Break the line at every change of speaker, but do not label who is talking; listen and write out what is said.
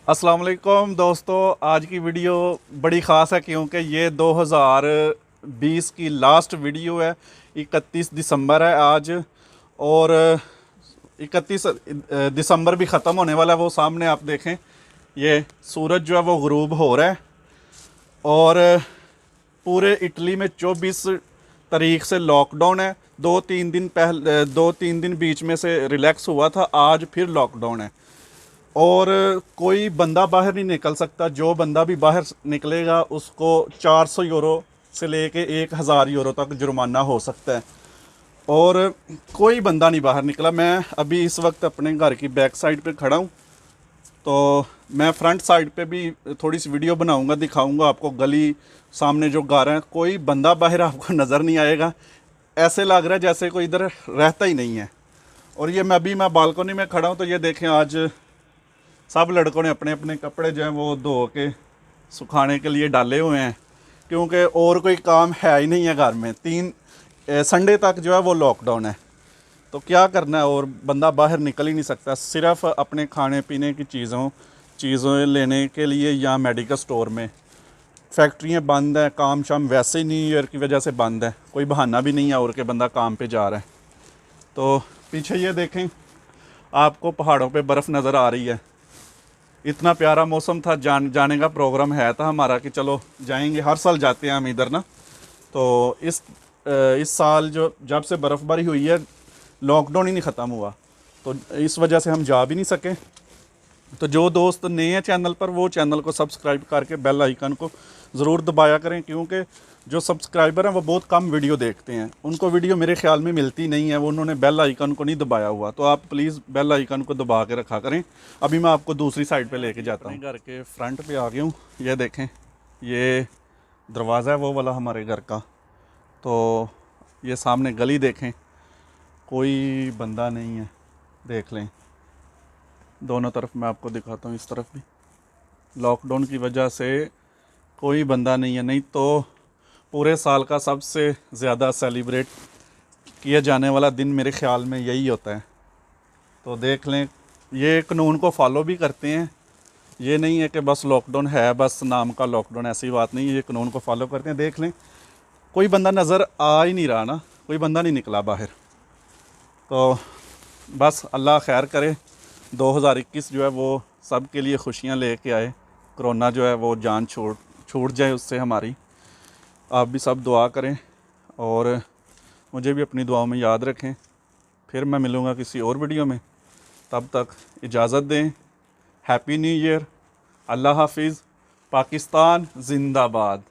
अस्सलाम वालेकुम दोस्तों, आज की वीडियो बड़ी ख़ास है क्योंकि ये 2020 की लास्ट वीडियो है। 31 दिसंबर है आज और 31 दिसंबर भी ख़त्म होने वाला है। वो सामने आप देखें, ये सूरज जो है वो ग़ुरूब हो रहा है और पूरे इटली में 24 तारीख से लॉकडाउन है। 2-3 दिन बीच में से रिलैक्स हुआ था, आज फिर लॉकडाउन है और कोई बंदा बाहर नहीं निकल सकता। जो बंदा भी बाहर निकलेगा उसको 400 यूरो से लेके 1000 यूरो तक जुर्माना हो सकता है और कोई बंदा नहीं बाहर निकला। मैं अभी इस वक्त अपने घर की बैक साइड पे खड़ा हूँ, तो मैं फ्रंट साइड पे भी थोड़ी सी वीडियो बनाऊंगा, दिखाऊंगा आपको गली सामने जो घर है। कोई बंदा बाहर आपको नज़र नहीं आएगा, ऐसे लग रहा है जैसे कोई इधर रहता ही नहीं है। और ये मैं बालकनी में खड़ा हूँ, तो ये देखें आज सब लड़कों ने अपने अपने कपड़े जो हैं वो धो के सुखाने के लिए डाले हुए हैं क्योंकि और कोई काम है ही नहीं है घर में। संडे तक जो है वो लॉकडाउन है, तो क्या करना है और बंदा बाहर निकल ही नहीं सकता। सिर्फ अपने खाने पीने की चीज़ों लेने के लिए या मेडिकल स्टोर में। फैक्ट्रियाँ बंद हैं, काम शाम वैसे ही न्यू ईयर की वजह से बंद है, कोई बहाना भी नहीं है और के बंदा काम पे जा रहा है। तो पीछे ये देखें, आपको पहाड़ों पे बर्फ़ नज़र आ रही है। इतना प्यारा मौसम था, जाने का प्रोग्राम है था हमारा कि चलो जाएंगे, हर साल जाते हैं हम इधर ना। तो इस साल जब से बर्फ़बारी हुई है, लॉकडाउन ही नहीं ख़त्म हुआ, तो इस वजह से हम जा भी नहीं सके। तो जो दोस्त नए हैं चैनल पर, वो चैनल को सब्सक्राइब करके बेल आइकन को ज़रूर दबाया करें क्योंकि जो सब्सक्राइबर हैं वो बहुत कम वीडियो देखते हैं, उनको वीडियो मेरे ख्याल में मिलती नहीं है, वो उन्होंने बेल आइकन को नहीं दबाया हुआ। तो आप प्लीज़ बेल आइकन को दबा के रखा करें। अभी मैं आपको दूसरी साइड पे लेके जाता हूँ। घर के फ्रंट पे आ गया हूँ, ये देखें, ये दरवाज़ा है वो वाला हमारे घर का। तो ये सामने गली देखें, कोई बंदा नहीं है, देख लें दोनों तरफ। मैं आपको दिखाता हूँ, इस तरफ भी लॉकडाउन की वजह से कोई बंदा नहीं है, नहीं तो पूरे साल का सबसे ज़्यादा सेलिब्रेट किया जाने वाला दिन मेरे ख़्याल में यही होता है। तो देख लें, ये कानून को फॉलो भी करते हैं, ये नहीं है कि बस लॉकडाउन है, बस नाम का लॉकडाउन, ऐसी बात नहीं है, ये कानून को फॉलो करते हैं। देख लें, कोई बंदा नज़र आ ही नहीं रहा ना, कोई बंदा नहीं निकला बाहर। तो बस अल्लाह खैर करे, 2021 जो है वो सब के लिए खुशियाँ लेके आए, कोरोना जो है वो जान छूट जाए उससे हमारी। आप भी सब दुआ करें और मुझे भी अपनी दुआओं में याद रखें। फिर मैं मिलूँगा किसी और वीडियो में, तब तक इजाज़त दें। हैप्पी न्यू ईयर, अल्लाह हाफिज़, पाकिस्तान जिंदाबाद।